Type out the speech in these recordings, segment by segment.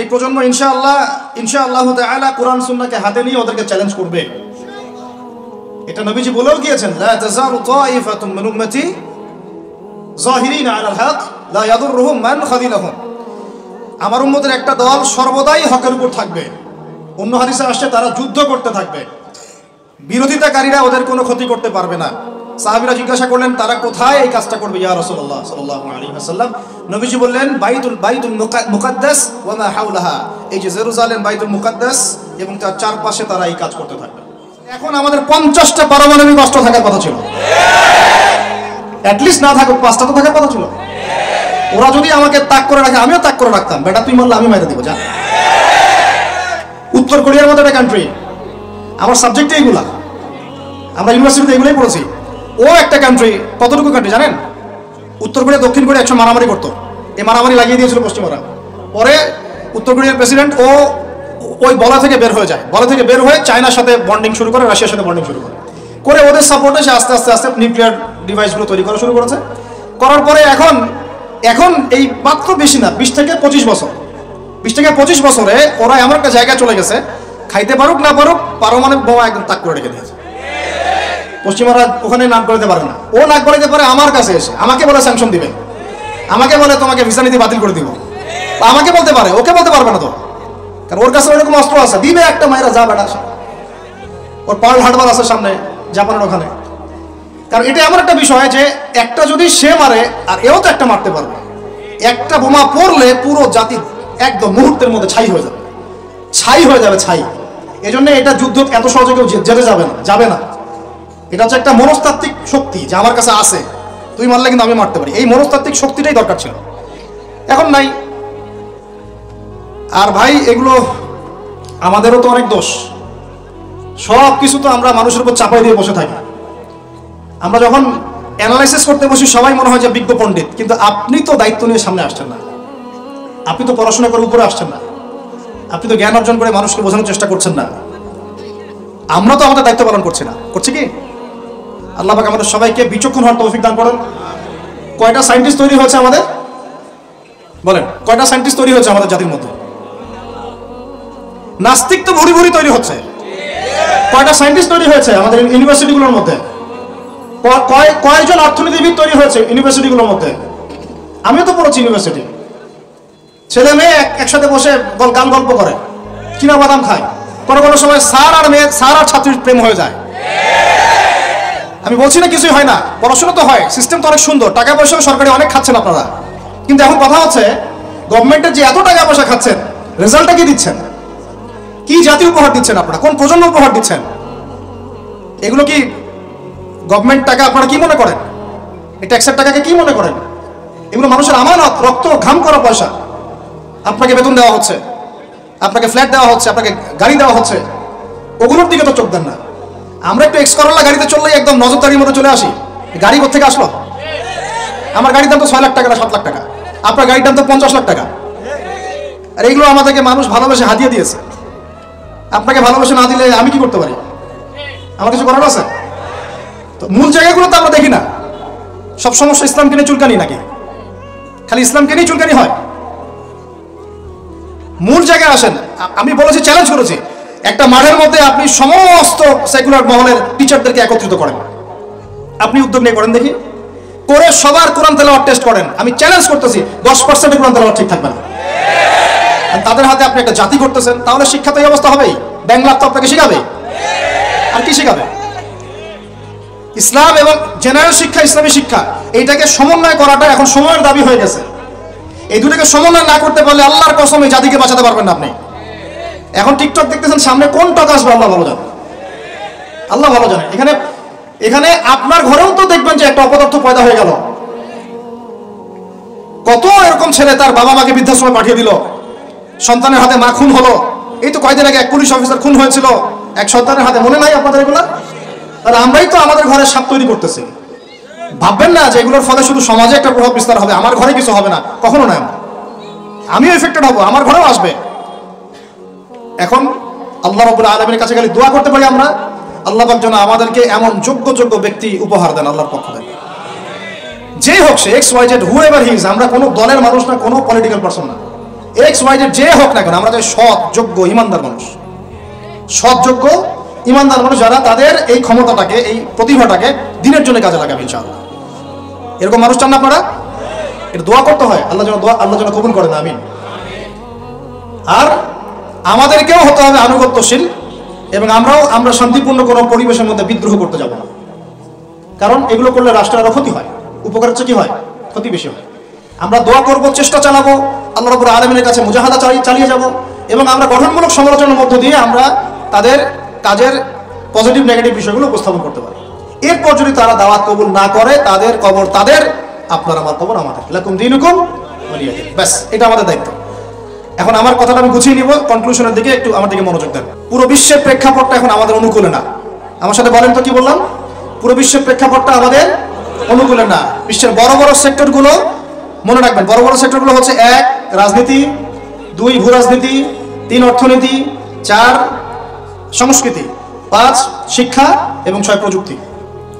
এই প্রজন্ম ইনশাআল্লাহ তাআলা কোরআন সুন্নাহকে হাতে নিয়ে ওদেরকে চ্যালেঞ্জ করবে। এটা নবীজি বলেও গিয়েছেন, লা তাযালু তাইফাতুম মিন উম্মতি যাহিরিনা আলাল হক লা ইয়াদুররুহুম মান খাযিলাহুম। আমার উম্মতের একটা দল সর্বদাই হকের উপর থাকবে। অন্য হাদিসে আসছে তারা যুদ্ধ করতে থাকবে, বিরোধিতাকারীরা ওদের কোনো ক্ষতি করতে পারবে না। সাহাবীরা জিজ্ঞাসা করলেন, তারা কোথায় এই কাজটা করবে ইয়া রাসূলুল্লাহ সাল্লাল্লাহু আলাইহি ওয়াসাল্লাম? নবীজি বললেন, বাইতুল মুকাদ্দাস ওয়া মা হাওলাহা, এই যে জেরুজালেম বাইতুল মুকাদ্দাস এবং তার চারপাশে তারা এই কাজ করতে থাকবে। এখন আমাদের 50টা পারমাণবিক অস্ত্র থাকার কথা ছিল, অ্যাটলিস্ট না থাকুক 5টা তো থাকার কথা ছিল। ওরা যদি আমাকে তাক করে রাখে, আমিও তাক করে রাখতাম। বেটা তুই মারলে আমি মেরে দিব, যা। উত্তর কোরিয়ার মতো একটা কান্ট্রি, আমার সাবজেক্ট এইগুলা, আমরা ইউনিভার্সিটিতে এগুলোই পড়েছি। ও একটা কান্ট্রি, কতটুকু কান্ট্রি জানেন? উত্তর কোরিয়া দক্ষিণ কোরিয়া একসময় মারামারি করতো, এই মারামারি লাগিয়ে দিয়েছিল পশ্চিমারা। পরে উত্তর কোরিয়ার প্রেসিডেন্ট ওই বলা থেকে বের হয়ে যায়, বলা থেকে বের হয়ে চায়নার সাথে বন্ডিং শুরু করে, রাশিয়ার সাথে বন্ডিং শুরু করে ওদের সাপোর্টে সে আস্তে আস্তে আস্তে নিউক্লিয়ার ডিভাইসগুলো তৈরি করা শুরু করেছে। করার পরে এখন এই মাত্র বেশি না, 20 থেকে 25 বছরে ওরা এমন একটা জায়গায় চলে গেছে, খাইতে পারুক না পারুক পারমাণবিক বোমা একদম তাক করে রেখে দিয়েছে। পশ্চিমারা ওখানে নাক গলাতে পারে না, ও নাক গলাতে পারে আমার কাছে এসে আমাকে বলে স্যাংশন দিবে, আমাকে বলে তোমাকে ভিসা নীতি বাতিল করে দিব। আমাকে বলতে পারে, ওকে বলতে পারবে না তো, কারণ ওর কাছে ওরকম অস্ত্র আছে, দিবে একটা মায়েরা, যা বেটা। ওর পার্ল হার্বার আছে সামনে জাপানের ওখানে। কারণ এটা এমন একটা বিষয় যে একটা যদি সে মারে আর এও তো একটা মারতে পারবে। একটা বোমা পড়লে পুরো জাতি একদম মুহূর্তের মধ্যে ছাই হয়ে যাবে, ছাই। এজন্য এটা যুদ্ধ এত সহজে কেউ যেতে যাবে না। এটা হচ্ছে একটা মনস্তাত্ত্বিক শক্তি যে আমার কাছে আছে, তুই মারলে কিন্তু আমি মারতে পারি। এই মনস্তাত্ত্বিক শক্তিটাই দরকার ছিল, এখন নাই। আর ভাই এগুলো আমাদেরও তো অনেক দোষ, সব কিছু তো আমরা মানুষের উপর চাপাই দিয়ে বসে থাকি। আমরা যখন অ্যানালাইসিস করতে বসি সবাই মনে হয় যে বিজ্ঞ পণ্ডিত, কিন্তু আপনি তো দায়িত্ব নিয়ে সামনে আসছেন না, আপনি তো পড়াশোনা করে উপরে আসছেন না, আপনি তো জ্ঞান অর্জন করে মানুষকে বোঝানোর চেষ্টা করছেন না। আমরা তো আমাদের দায়িত্ব পালন করছি না, করছি কি? আল্লাহ পাক আমাদের সবাইকে বিচক্ষণ হওয়ার তৌফিক দান করেন। কয়টা সায়েন্টিস্ট তৈরি হয়েছে আমাদের, বলেন কয়টা সায়েন্টিস্ট তৈরি হয়েছে আমাদের জাতির মধ্যে? নাস্তিক তো ভরি ভরি তৈরি হচ্ছে। কয়টা সায়েন্টিস্ট তৈরি হয়েছে আমাদের ইউনিভার্সিটিগুলোর মধ্যে? কয়জন অর্থনীতিবিদ তৈরি হয়েছে ইউনিভার্সিটিগুলোর মধ্যে? আমিও তো পড়েছি ইউনিভার্সিটি। ছেলে মেয়ে একসাথে বসে গান গল্প করে, চীনা বাদাম খায়, কোনো সময় স্যার আর ছাত্রীর প্রেম হয়ে যায়। আমি বলছি না কিছুই হয় না, পড়াশোনা তো হয়, সিস্টেম তো অনেক সুন্দর, টাকা পয়সাও সরকারি অনেক খাচ্ছেন আপনারা। কিন্তু এখন কথা হচ্ছে গভর্নমেন্টের যে এত টাকা পয়সা খাচ্ছেন, রেজাল্টটা কি দিচ্ছেন? কি জাতি উপহার দিচ্ছেন আপনারা? কোন প্রজন্ম উপহার দিচ্ছেন? এগুলো কি গভর্নমেন্ট টাকা আপনারা কি মনে করেন? এই ট্যাক্সের টাকাকে কি মনে করেন? এগুলো মানুষের আমানত, রক্ত ঘাম করা পয়সা। আপনাকে বেতন দেওয়া হচ্ছে, আপনাকে ফ্ল্যাট দেওয়া হচ্ছে, আপনাকে গাড়ি দেওয়া হচ্ছে, ওগুলোর দিকে তো চোখ দেন না। আমরা একটু এক্স করোলা গাড়িতে চললেই একদম নজরদারির মতো চলে আসি। গাড়ি কোথেকে আসলো? আমার গাড়ির দাম তো 6 লাখ টাকা না 7 লাখ টাকা, আপনার গাড়ির দাম তো 50 লাখ টাকা। আর এইগুলো আমাদেরকে মানুষ ভালোবেসে হাতিয়ে দিয়েছে। আপনাকে ভালোবেসে না দিলে আমি কি করতে পারি? আমার কিছু করার আছে? তো মূল জায়গাগুলো তো আমরা দেখি না। সব সমস্যা ইসলামকে নিয়ে চুলকানি নাকি? খালি ইসলামকে নিয়ে চুলকানি হয়? মূল জায়গায় আসেন। আমি বলেছি, চ্যালেঞ্জ করেছি, একটা মাঠের মধ্যে আপনি সমস্ত সেকুলার মহলের টিচারদেরকে একত্রিত করেন, আপনি উদ্যোগ নিয়ে করেন দেখি, করে সবার কোরআন তেলাওয়াত টেস্ট করেন। আমি চ্যালেঞ্জ করতেছি 10% কোরআন তেলাওয়াত ঠিক থাকবে না। তাদের হাতে আপনি একটা জাতি করতেছেন, তাহলে শিক্ষা তো এই অবস্থা হবেই। বাংলা তো আপনাকে শিখাবে, আর কি শিখাবে? ইসলাম এবং জেনারেল শিক্ষা, ইসলামী শিক্ষা, এইটাকে সমন্বয় করাটা এখন সময়ের দাবি হয়ে গেছে। এই দুটাকে সমন্বয় না করতে পারলে আল্লাহর কসম এই জাতিকে বাঁচাতে পারবেন না আপনি। এখন টিকটক দেখতেছেন, সামনে কোন টক আসবে আল্লাহ ভালো জানে, আল্লাহ ভালো জানে। এখানে আপনার ঘরেও তো দেখবেন যে একটা অপদার্থ পয়দা হয়ে গেল। কত এরকম ছেলে তার বাবা মাকে বৃদ্ধাশ্রমে পাঠিয়ে দিল, সন্তানের হাতে মা খুন হলো। এই তো কয়দিন আগে এক পুলিশ অফিসার খুন হয়েছিল এক সন্তানের হাতে, মনে নাই আপনাদের এগুলা? তাহলে আমরাই তো আমাদের ঘরে সাপ তৈরি করতেছি। ভাববেন না যে এগুলোর ফলে শুধু সমাজে একটা প্রভাব বিস্তার হবে, আমার ঘরে কিছু হবে না, কখনো নয়। আমিও এফেক্টেড হব, আমার ঘরেও আসবে। এখন আল্লাহ রাব্বুল আলামিনের কাছে খালি দোয়া করতে পারি আমরা, আল্লাহ পাক যেন আমাদেরকে এমন যোগ্য ব্যক্তি উপহার দেন আল্লাহর পক্ষ থেকে। যেই হোক সে XYZ হুএভার হি ইজ, আমরা কোনো দলের মানুষ না, কোনো পলিটিক্যাল পারসন না। এক্স ওয়াই জেড যে হোক না কেন, আমরা চাই সৎ যোগ্য ইমানদার মানুষ, সৎ যোগ্য ইমানদার মানুষ যারা তাদের এই ক্ষমতাটাকে, এই প্রতিভাটাকে দিনের জন্য কাজে লাগাবে ইনশাআল্লাহ। এরকম মানুষ চান না আপনারা? এটা দোয়া করতে হয় আল্লাহ যেন কবুল করেন, আমিন। আর আমাদেরকেও হতে হবে আনুগত্যশীল, এবং আমরা শান্তিপূর্ণ কোনো পরিবেশের মধ্যে বিদ্রোহ করতে যাব না, কারণ এগুলো করলে রাষ্ট্রের আরো ক্ষতি হয়, উপকার হচ্ছে কি হয়, ক্ষতি বেশি হয়। আমরা দোয়া করব, চেষ্টা চালাবো, আল্লাহ রাব্বুল আলামিনের কাছে মুজাহাদা চালিয়ে যাব, এবং আমরা গঠনমূলক সমালোচনার মধ্য দিয়ে আমরা তাদের কাজের পজিটিভ নেগেটিভ বিষয়গুলো উপস্থাপন করতে পারি। এরপর যদি তারা দাওয়াত কবুল না করে, তাদের কবর তাদের, আপনার আমার কবর আমাদের, লাকুম দীনুকুম ওয়ালিয়া দীন। ব্যাস, এটা আমাদের দায়িত্ব। এখন আমার কথাটা আমি গুছিয়ে নিব, কনক্লুশনের দিকে একটু আমার দিকে মনোযোগ দেন। পুরো বিশ্বের প্রেক্ষাপটটা এখন আমাদের অনুকূলে না। আমার সাথে বলেন তো, কি বললাম? পুরো বিশ্বের প্রেক্ষাপটটা আমাদের অনুকূলে না। বিশ্বের বড় বড় সেক্টরগুলো মনে রাখবেন, বড় বড় সেক্টরগুলো হচ্ছে 1 রাজনীতি, 2 ভূ রাজনীতি, 3 অর্থনীতি, 4 সংস্কৃতি, 5 শিক্ষা এবং 6 প্রযুক্তি।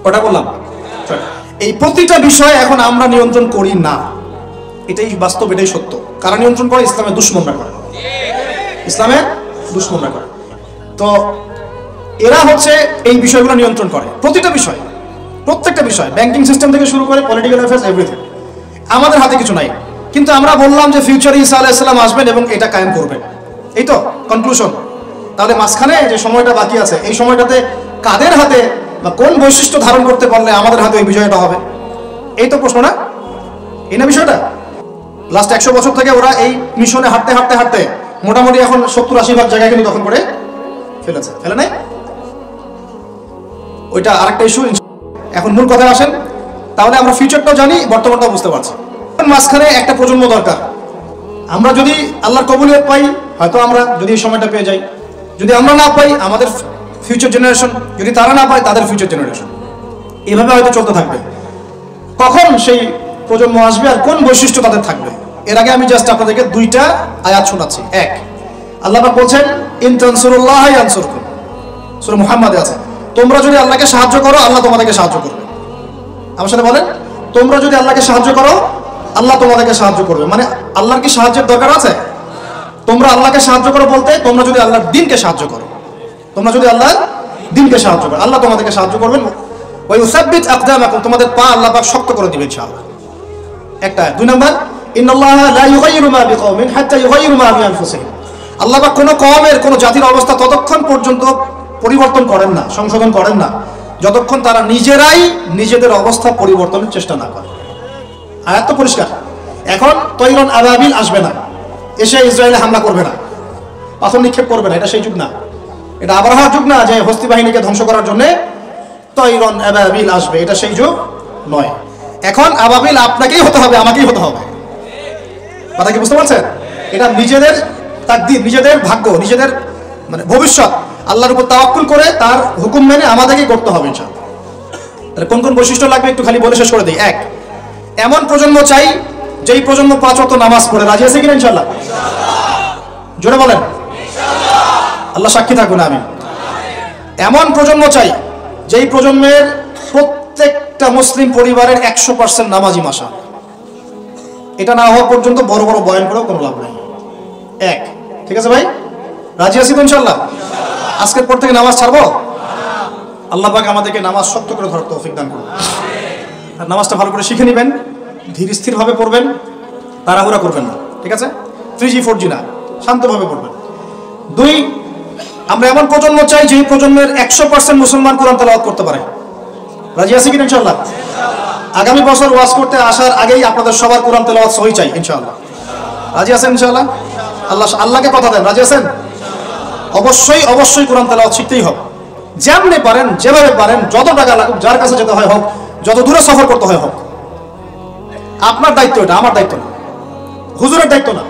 কটা বললাম? এই প্রতিটা বিষয় এখন আমরা নিয়ন্ত্রণ করি না, এটাই বাস্তব, এটাই সত্য। কারা নিয়ন্ত্রণ করে? ইসলামের দুশমনরা করে, ইসলামের দুশমনরা করে। তো এরা হচ্ছে এই বিষয়গুলো নিয়ন্ত্রণ করে, প্রতিটা বিষয়, প্রত্যেকটা বিষয়, ব্যাংকিং সিস্টেম থেকে শুরু করে পলিটিক্যাল অ্যাফেয়ার্স, এভরিথিং। আমাদের হাতে কিছু নাই, কিন্তু আমরা বললাম যে ফিউচারে ঈসা আলাইহিস সালাম আসবেন এবং এটা কায়েম করবেন, এই তো কনক্লুশন। তাহলে মাঝখানে যে সময়টা বাকি আছে, এই সময়টাতে কাদের হাতে বা কোন বৈশিষ্ট্য ধারণ করতে পারলে আমাদের হাতে এই বিষয়টা হবে, এই তো প্রশ্ন না? এই না বিষয়টা? লাস্ট 100 বছর থেকে ওরা এই মিশনে হাঁটতে হাঁটতে হাঁটতে মোটামুটি এখন 70-80% জায়গায় কিন্তু দখল করে ফেলেছে, ফেলে নাই? ওইটা আরেকটা ইস্যু। এখন মূল কথায় আসেন, তাহলে আমরা ফিউচারটাও জানি, বর্তমানটাও বুঝতে পারছি। মাঝখানে একটা প্রজন্ম দরকার। আমরা যদি আল্লাহর কবুলিয়ত পাই, হয়তো আমরা যদি এই সময়টা পেয়ে যাই, যদি আমরা না পাই আমাদের ফিউচার জেনারেশন, যদি তারা না পায় তাদের ফিউচার জেনারেশন, এভাবে হয়তো চলতে থাকবে। কখন সেই প্রজন্ম আসবে আর কোন বৈশিষ্ট্য তাদের থাকবে, এর আগে আমি জাস্ট আপনাদেরকে 2টা আয়াত শোনাচ্ছি। 1, আল্লাহ পাক বলছেন, ইন তানসুরুল্লাহ ইয়ানসুরকুম, সূরা মুহাম্মাদে আছে, তোমরা যদি আল্লাহকে সাহায্য করো আল্লাহ তোমাদেরকে সাহায্য করবে। আমার সাথে বলেন, তোমরা যদি আল্লাহকে সাহায্য করো আল্লাহ তোমাদেরকে সাহায্য করবে। মানে আল্লাহর কি সাহায্যের দরকার আছে? তোমরা আল্লাহকে সাহায্য করো বলতে, তোমরা যদি আল্লাহর দ্বীনকে সাহায্য করো, তোমরা যদি আল্লাহর দ্বীনকে সাহায্য করো, আল্লাহ তোমাদেরকে সাহায্য করবেন। ওয়া ইউসাব্বিত আকদামাকুম, তোমাদের পা আল্লাহ পাক শক্ত করে দিবেন ইনশাআল্লাহ। একটা। 2 নাম্বার, ইন্নাল্লাহা লা ইউগাইয়িরু মা বিকওমিন হাত্তা ইউগাইয়িরু মা বিআনফুসিহিম, আল্লাহ পাক কোনো কওমের, কোনো জাতির অবস্থা ততক্ষণ পর্যন্ত পরিবর্তন করেন না, সংশোধন করেন না, যতক্ষণ তারা নিজেরাই নিজেদের অবস্থা পরিবর্তনের চেষ্টা না করে। আয়াত তো পরিষ্কার। এখন তৈরন আবাবিল আসবে না, এসে ইসরায়েলে হামলা করবে না, পাথর নিক্ষেপ করবে না, এটা সেই যুগ না। এটা আবরাহার যুগ না যে হস্তি বাহিনীকে ধ্বংস করার জন্য তৈরন আবাবিল আসবে, এটা সেই যুগ নয়। এখন আবাবিল আপনাকেই হতে হবে, আমাকেই হতে হবে। কথা কি বুঝতে পারছেন? এটা নিজেদের তাকদীর, নিজেদের ভাগ্য, নিজেদের মানে ভবিষ্যৎ আল্লাহর উপর তাওয়াক্কুল করে তার হুকুম মেনে আমাদেরকেই করতে হবে ইনশাআল্লাহ। তাহলে কোন কোন বৈশিষ্ট্য লাগবে একটু খালি বলে শেষ করে দিই। 1, এমন প্রজন্ম চাই যেই প্রজন্ম 5 ওয়াক্ত নামাজ পড়ে। রাজি আছে কিনা ইনশাআল্লাহ? জোরে বলেন ইনশাআল্লাহ। আল্লাহ সাক্ষী থাকুন, আমিন। এমন প্রজন্ম চাই যেই প্রজন্মের প্রত্যেকটা মুসলিম পরিবারের 100% নামাজি মাশা। এটা না হওয়া পর্যন্ত বড় বড় বয়ান করেও কোনো লাভ নাই। 1, ঠিক আছে ভাই? রাজি আছি তো ইনশাআল্লাহ? আজকের পর থেকে নামাজ ছাড়বো? আল্লাহ পাক আমাদেরকে নামাজ শক্ত করে ধরার তৌফিক দান করুন। আর নামাজটা ভালো করে শিখে নেবেন, ধীর স্থিরভাবে পড়বেন, তাড়াহুড়া করবেন না, ঠিক আছে? 3G 4G না, শান্তভাবে পড়বেন। 2, আমরা এমন প্রজন্ম চাই যে প্রজন্মের 100% মুসলমান কোরআন তেলাওয়াত করতে পারে। রাজি আছি কিনা ইনশাআল্লাহ? আগামী বছর ওয়াজ করতে আসার আগেই আপনাদের সবার কোরআন তেলাওয়াত সহি চাই ইনশাআল্লাহ। রাজি আছেন ইনশাআল্লাহ? আল্লাহকে কথা দেন, রাজি আছেন? অবশ্যই অবশ্যই কোরআন তেলাওয়াত শিখতেই হবে। যেমনি পারেন, যেভাবে পারেন, যত টাকা লাগুক, যার কাছে যেতে হয় হোক, যত দূরে সফর করতে হয় হোক, আপনার দায়িত্ব এটা, আমার দায়িত্ব না, হুজুরের দায়িত্ব না,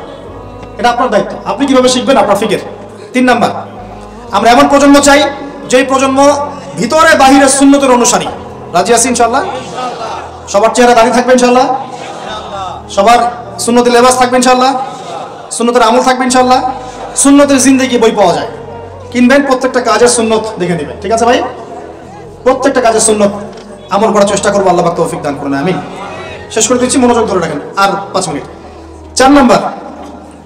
এটা আপনার দায়িত্ব। আপনি কিভাবে শিখবেন আপনার ফিকির। 3 নাম্বার, আমরা এমন প্রজন্ম চাই যেই প্রজন্ম ভিতরে বাহিরে সুন্নতের অনুসারী। রাজি আছি ইনশাআল্লাহ? সবার চেহারা দাঁড়িয়ে থাকবে ইনশাআল্লাহ? সবার সুন্নতের লেবাস থাকবে ইনশাআল্লাহ? সুন্নতের আমল থাকবে ইনশাআল্লাহ? সুন্নতের জিন্দেগি বই পাওয়া যায়, কিনবেন, প্রত্যেকটা কাজের সুন্নত দেখে নেবেন, ঠিক আছে ভাই? প্রত্যেকটা কাজের সুন্নত আমল করার চেষ্টা করবো, আল্লাহ পাক তৌফিক দান করুন, আমিন। শেষ করে দিচ্ছি, মনোযোগ ধরে রাখেন, আর 5 মিনিট। 4 নাম্বার,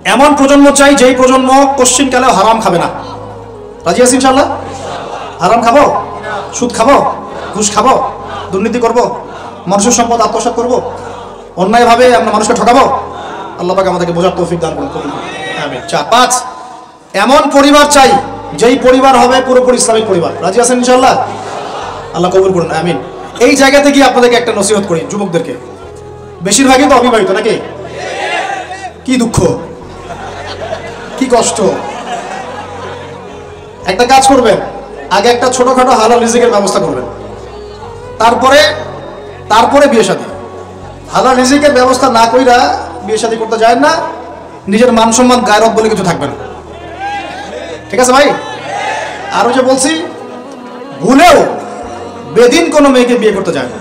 এমন প্রজন্ম চাই যেই প্রজন্ম কোশ্চিনকালেও হারাম খাবে না। রাজি আছি ইনশাআল্লাহ? হারাম খাবো, সুদ খাবো, ঘুষ খাবো, দুর্নীতি করব, মানুষের সম্পদ আত্মসাৎ করব, অন্যায়ভাবে আমরা মানুষকে ঠকাবো? আল্লাহ পাক আমাদেরকে বোঝার তৌফিক দান করুন। আমিন। 5, এমন পরিবার চাই যেই পরিবার হবে পুরোপুরি ইসলামিক পরিবার। রাজি আছেন ইনশাআল্লাহ? আল্লাহ কবুল করুন, আমিন। এই জায়গা থেকে আপনাদেরকে একটা নসিহত করি যুবকদেরকে, বেশিরভাগই তো অবিবাহিত নাকি? কি দুঃখ, কি কষ্ট। একটা কাজ করবেন, আগে একটা ছোটখাটো হালাল রিজিকের ব্যবস্থা করবেন, তারপরে বিয়ে শাদী। হালাল রিজিকের ব্যবস্থা না কইরা বিয়ে শাদী করতে যায় না, নিজের মান সম্মান গায়রত বলে কিছু থাকবে না। ঠিক আছে ভাই? আর ওই যে বলছি, ভুলেও বেদিন কোনো মেয়েকে বিয়ে করতে যায় না।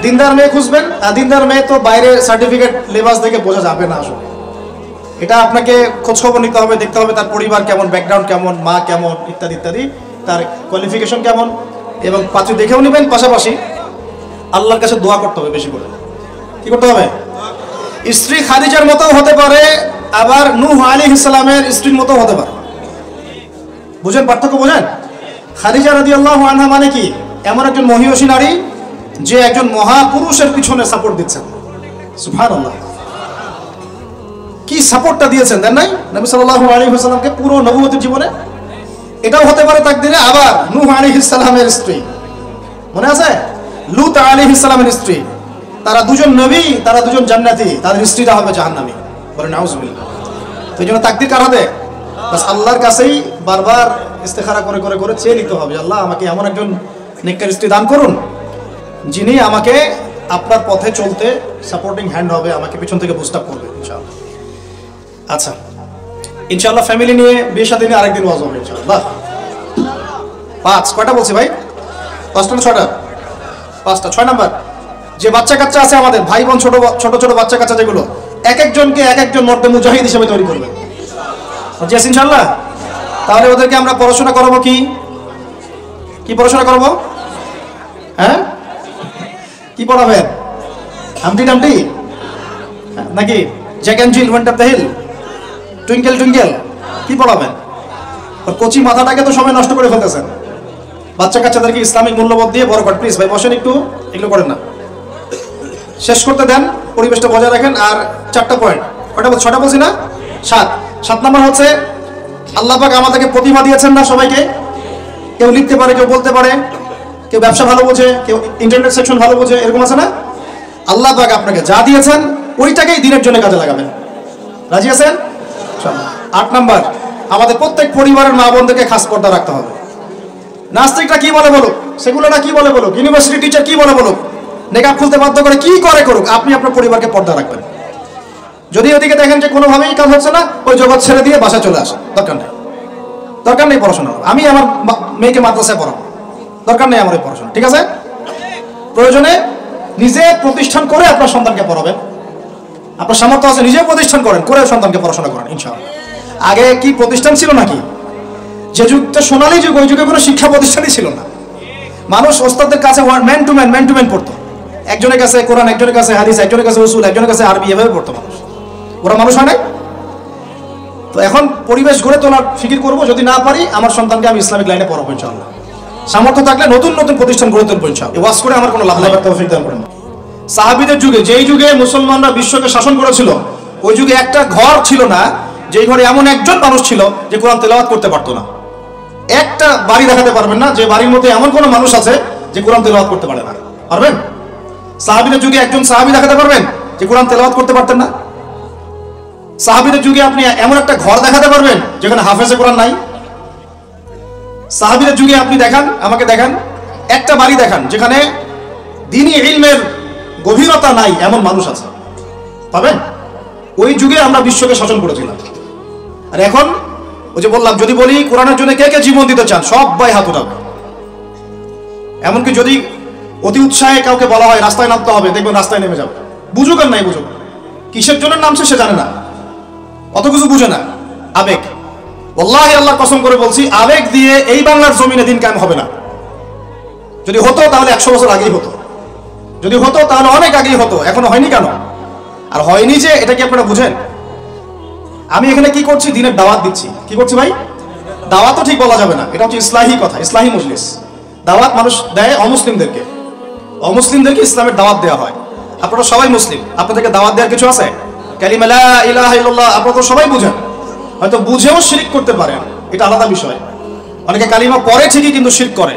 দিনদার মেয়ে খুঁজবেন, আর দিনদার মেয়ে তো বাইরে সার্টিফিকেট লেবাস দেখে বোঝা যাবে না আসলে। এটা আপনাকে খোঁজখবর নিতে হবে, দেখতে হবে তার পরিবার কেমন, ব্যাকগ্রাউন্ড কেমন, মা কেমন, ইত্যাদি ইত্যাদি, তার কোয়ালিফিকেশন কেমন, এবং পাত্রী দেখেও নেবেন। পাশাপাশি আল্লাহর কাছে দোয়া করতে হবে বেশি করে। কি করতে হবে? স্ত্রী খাদিজার মতো হতে পারে, আবার নূহ আলাইহিস সালামের স্ত্রীর মতো হতে পারে। বুঝেন পার্থক্য? বুঝেন? খাদিজা রাদিয়াল্লাহু আনহা মানে কি? এমন একজন মহিয়সী নারী যে একজন মহাপুরুষের পিছনে সাপোর্ট দিচ্ছেন। সুবহানাল্লাহ, কি সাপোর্টটা দিয়েছেন দেন নাই নবী সাল্লাল্লাহু আলাইহি ওয়াসাল্লামকে পুরো নবুয়তের জীবনে। এটাও হতে পারে তাকদীরে। আবার নূহ আলাইহিস সালামের স্ত্রী, মনে আছে? লূত আলাইহিস সালামের স্ত্রী, তারা দুজন নবী, তারা দুজন জান্নাতি, তাদের স্ত্রীরা হবে জাহান্নামী। বলেন নাউজুবিল্লাহ। তো এই জন্য তাকদীর কার হাতে? বাস আল্লাহর কাছেই বারবার ইস্তেখারা করে করে করে চেয়ে নিতে হবে, আল্লাহ আমাকে এমন একজন নেককার স্ত্রী দান করুন যিনি আমাকে আপনার পথে চলতে সাপোর্টিং হ্যান্ড হবে, আমাকে পিছন থেকে বুস্ট আপ করবে ইনশাআল্লাহ। আচ্ছা, ইনশাআল্লাহ ফ্যামিলি নিয়ে বিয়ে শাদী নিয়ে আরেকদিন ওয়াজ হবে ইনশাআল্লাহ। 5, কয়টা বলছি ভাই? 5টা না 6টা? 5টা। 6 নাম্বার, যে বাচ্চা কাচ্চা আছে আমাদের, ভাই বোন, ছোট ছোট বাচ্চা কাচ্চা যেগুলো, এক একজনকে এক একজন মর্দে মুজাহিদ হিসেবে তৈরি করবে। জি ইনশাআল্লাহ। তাহলে ওদেরকে আমরা পড়াশোনা করাবো কি পড়াশোনা করাবো? হ্যাঁ, কি পড়াবেন? হামটি ডামটি নাকি Jack and Jill went up the hill, twinkle twinkle, কি পড়াবেন? কচি মাথাটাকে তো সবাই নষ্ট করে ফেলতেছেন। বাচ্চা কাচ্চাদেরকে ইসলামিক মূল্যবোধ দিয়ে বড় করেন। প্লিজ ভাই বসেন, একটু এগুলো করেন না, শেষ করতে দেন, পরিবেশটা বজায় রাখেন। আর 4টা পয়েন্ট, কয়টা বলছি? 6টা বলছি না? 7 নাম্বার হচ্ছে, আল্লাহ পাক আমাদেরকে প্রতিভা দিয়েছেন না সবাইকে। কেউ লিখতে পারে, কেউ বলতে পারে, কেউ ব্যবসা ভালো বোঝে, কেউ ইন্টারনেট সেকশন ভালো বোঝে, এরকম আছে না? আল্লাহ পাক আপনাকে যা দিয়েছেন ওইটাকেই দিনের জন্য কাজে লাগাবেন। রাজি আছেন? 8 নাম্বার, আমাদের প্রত্যেক পরিবারের মা বোনদেরকে খাস পর্দা রাখতে হবে। নাস্তিকরা কি বলে বলুক, সেগুলোটা কি বলে বলুক, ইউনিভার্সিটি টিচার কি বলে বলুক, নেকাব খুলতে বাধ্য করে কি করে করুক, আপনি আপনার পরিবারকে পর্দা রাখবেন। যদি ওদিকে দেখেন যে কোনোভাবেই কাজ হচ্ছে না, ওই জগৎ ছেড়ে দিয়ে বাসায় চলে আসেন। দরকার নেই পড়াশোনা। আমি আমার মেয়েকে মাদ্রাসায় পড়াবো, দরকার নেই আমার এই পড়াশোনা। ঠিক আছে? প্রয়োজনে নিজে প্রতিষ্ঠান করে আপনার সন্তানকে পড়াবেন। আপনার সামর্থ্য আছে, নিজে প্রতিষ্ঠান করেন, করে সন্তানকে পড়াশোনা করেন ইনশাআল্লাহ। আগে কি প্রতিষ্ঠান ছিল নাকি? যে যুগটা সোনালী যুগ, ওই যুগে কোনো শিক্ষা প্রতিষ্ঠানই ছিল না। মানুষ ওস্তাদের কাছে ম্যান টু ম্যান পড়তো। একজনের কাছে কোরআন, একজনের কাছে হাদিস, একজনের কাছে উসুল, একজনের কাছে আরবি, এভাবে পড়তো মানুষ। ওরা মানুষ হয় নাই? তো এখন পরিবেশ গড়ে তোলার ফিকির করবো। যদি না পারি, আমার সন্তানকে আমি ইসলামিক লাইনে পড়াবো ইনশাআল্লাহ। সামর্থ্য থাকলে নতুন প্রতিষ্ঠান গড়ে তুলবো ইনশাআল্লাহ। ওয়াজ করে আমার কোনো লাভ নাই। তৌফিক দান করেন। সাহাবীদের যুগে, যেই যুগে মুসলমানরা বিশ্বকে শাসন করেছিল, ওই যুগে একটা ঘর ছিল না যেই ঘরে এমন একজন মানুষ ছিল যে কোরআন তেলাওয়াত করতে পারতো না। একটা বাড়ি দেখাতে পারবেন না যে বাড়ির মধ্যে এমন কোনো মানুষ আছে যে কোরআন তেলাওয়াত করতে পারে না। পারবেন? সাহাবীদের যুগে একজন সাহাবী দেখাতে পারবেন যে কোরআন তেলাওয়াত করতে পারতেন না? সাহাবীদের যুগে আপনি এমন একটা ঘর দেখাতে পারবেন যেখানে হাফেজে কোরআন নাই? সাহাবীদের যুগে আপনি দেখান, আমাকে দেখান, একটা বাড়ি দেখান যেখানে দ্বীনি ইলমের গভীরতা নাই এমন মানুষ আছে? পাবেন? ওই যুগে আমরা বিশ্বকে শাসন করেছিলাম। আর এখন ওই যে বললাম, যদি বলি কোরআনের জন্য কে কে জীবন দিতে চান, সবাই হাত উঠাবে। এমনকি যদি অতি উৎসাহে কাউকে বলা হয় রাস্তায় নামতে হবে, দেখবেন রাস্তায় নেমে যাবে। বুঝুক আর নাই বুঝুক, কিসের জন্য নামছে সে জানে না, অত কিছু বুঝে না, আবেগ। ওয়াল্লাহি আল্লাহর কসম করে বলছি, আবেগ দিয়ে এই বাংলার জমিনে দিন কায়েম হবে না। যদি হতো তাহলে 100 বছর আগেই হতো, যদি হতো তাহলে অনেক আগেই হতো। এখনো হয়নি কেন? আর হয়নি যে, এটা কি আপনারা বুঝেন? আমি এখানে কি করছি? দিনের দাওয়াত দিচ্ছি। কি করছি ভাই? দাওয়াতও ঠিক বলা যাবে না, এটা হচ্ছে ইসলাহি কথা, ইসলাহি মজলিস। দাওয়াত মানুষ দেয় অমুসলিমদেরকে, অমুসলিমদেরকে ইসলামের দাওয়াত দেওয়া হয়। আপনারা সবাই মুসলিম, আপনাদেরকে দাওয়াত দেওয়ার কিছু আছে? কালিমা লা ইলাহা ইল্লাল্লাহ আপনারা তো সবাই বুঝেন, হয়তো বুঝেও শিরক করতে পারেন, এটা আলাদা বিষয়। অনেকে কালিমা পড়ে ঠিকই কিন্তু শিরক করে,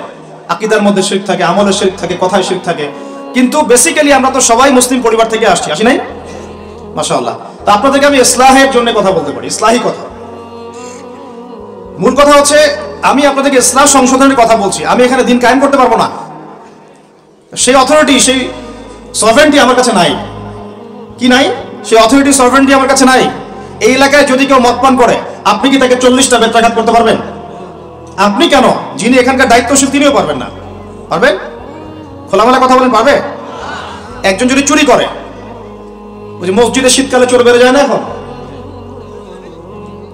আকীদার মধ্যে শিরক থাকে, আমলে শিরক থাকে, কথায় শিরক থাকে। কিন্তু বেসিক্যালি আমরা তো সবাই মুসলিম পরিবার থেকে আসি নাই? মাশাআল্লাহ। তো আপনাদেরকে আমি ইসলাহের জন্য কথা বলতে পারি, ইসলাহি কথা। মূল কথা হচ্ছে আমি আপনাদেরকে ইসলাম সংশোধনের কথা বলছি। আমি এখানে দিন কায়েম করতে পারবো না, সেই অথরিটি, সেই সভরেন্টি আমার কাছে নাই। কি নাই? সেই অথরিটি, সভরেন্টি আমার কাছে নাই। এই এলাকায় যদি কেউ মদ পান করে, আপনি কি তাকে 40টা বেত্রাঘাত করতে পারবেন? আপনি কেন, যিনি এখানকার দায়িত্বশীল তিনিও পারবেন না। পারবেন? খোলামেলা কথা বলেন, পারবে? একজন যদি চুরি করে, ওই যে মসজিদে শীতকালে চোর বেড়ে যায় না, এখন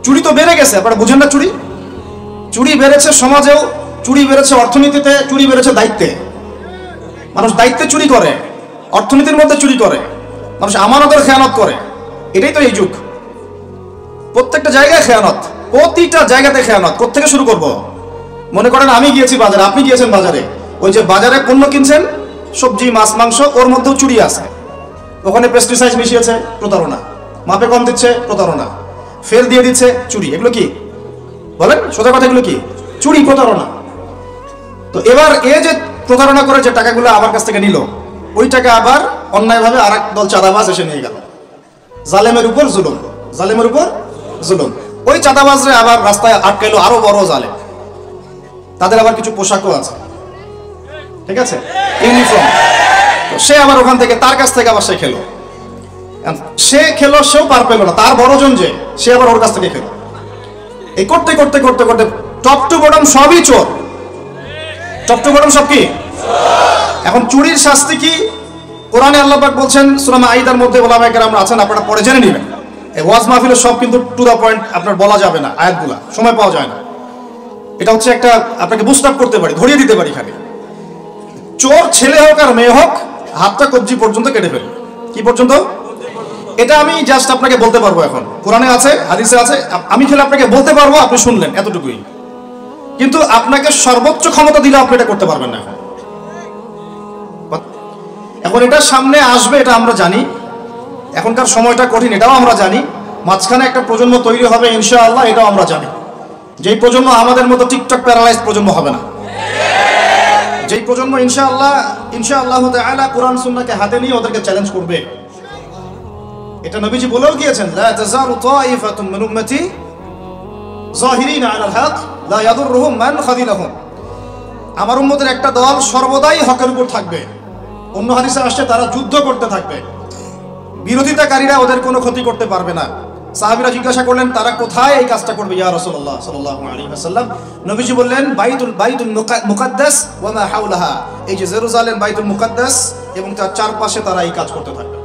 চুরি তো বেড়ে গেছে, আপনারা বুঝেন না? চুরি বেড়েছে সমাজেও, চুরি বেড়েছে অর্থনীতিতে, চুরি বেড়েছে দায়িত্বে। মানুষ দায়িত্বে চুরি করে, অর্থনীতির মধ্যে চুরি করে, মানুষ আমানতের খেয়ানত করে। এটাই তো এই যুগ। প্রত্যেকটা জায়গায় খেয়ানত, প্রতিটা জায়গাতে খেয়ানত। কোত্থেকে শুরু করব? মনে করেন আমি গিয়েছি বাজারে, আপনি গিয়েছেন বাজারে, ওই যে বাজারে পণ্য কিনছেন, সবজি, মাছ, মাংস, ওর মধ্যেও চুরি আছে। ওখানে পেস্টিসাইড মিশিয়েছে, প্রতারণা। মাপে কম দিচ্ছে, প্রতারণা। ফেল দিয়ে দিচ্ছে, চুরি। এগুলো কি বলেন? সোজা কথা, এগুলো কি? চুরি, প্রতারণা। তো এবার এ যে প্রতারণা করে যে টাকাগুলো আমার কাছ থেকে নিল, ওই টাকা আবার অন্যায়ভাবে আর এক দল চাঁদাবাজ এসে নিয়ে গেল। জালেমের উপর জুলুম, জালেমের উপর জুলুম। ওই চাঁদাবাজরে আবার রাস্তায় আটকাইলো আরো বড় জালেম। তাদের আবার কিছু পোশাকও আছে, ঠিক আছে, ইউনিফর্ম। সে আবার ওখান থেকে, তার কাছ থেকে আবার সে খেলো। সে খেলো, সেও পার পেলো না, তার বড়জন যে, সে আবার ওর কাছ থেকে খেলো। এই করতে করতে করতে করতে টপ টু বটম সবই চোর। টপ টু বটম সব কি? এখন চুরির শাস্তি কি? কোরআনে আল্লাহ পাক বলছেন সূরা মাঈদার মধ্যে, ওলামায়ে কেরাম আছেন, আপনারা পড়ে জেনে নেবেন। এই ওয়াজ মাহফিলের সব কিন্তু টু দা পয়েন্ট আপনার বলা যাবে না, আয়াতগুলা সময় পাওয়া যায় না। এটা হচ্ছে একটা, আপনাকে বুস্ট আপ করতে পারি, ধরিয়ে দিতে পারি খালি। চোর ছেলে হোক আর মেয়ে হোক, হাতটা কবজি পর্যন্ত কেটে ফেলবে। কি পর্যন্ত? এটা আমি জাস্ট আপনাকে বলতে পারবো। এখন কোরআনে আছে, হাদিসে আছে, আমি খেলে আপনাকে বলতে পারবো, আপনি শুনলেন, এতটুকুই। কিন্তু আপনাকে সর্বোচ্চ ক্ষমতা দিলে আপনি এটা করতে পারবেন না। এখন এটা সামনে আসবে, এটা আমরা জানি। এখনকার সময়টা কঠিন, এটাও আমরা জানি। মাঝখানে একটা প্রজন্ম তৈরি হবে ইনশাআল্লাহ, এটাও আমরা জানি। যেই প্রজন্ম আমাদের মতো টিকটক প্যারালাইজড প্রজন্ম হবে না, যেই প্রজন্ম ইনশাআল্লাহ তাআলা কোরআন সুন্নাহকে হাতে নিয়ে ওদেরকে চ্যালেঞ্জ করবে। এটা নবীজি বলেও গিয়েছেন, লা তাযালু তাইফাতুম মিন উম্মতি যাহিরিনা আলাল হক লা ইয়াদুররুহুম মান খাযিলাহুম। আমার উম্মতের একটা দল সর্বদাই হকের উপর থাকবে। অন্য হাদিসে আসছে তারা যুদ্ধ করতে থাকবে, বিরোধিতাকারীরা ওদের কোনো ক্ষতি করতে পারবে না। সাহাবীরা জিজ্ঞাসা করলেন, তারা কোথায় এই কাজটা করবে ইয়া রাসূলুল্লাহ সাল্লাল্লাহু আলাইহি ওয়াসাল্লাম? নবীজি বললেন, বাইতুল মুকাদ্দাস ওয়া মা হাওলাহা। এই যে জেরুজালেম, বাইতুল মুকাদ্দাস এবং তার চারপাশে তারা এই কাজ করতে থাকবে।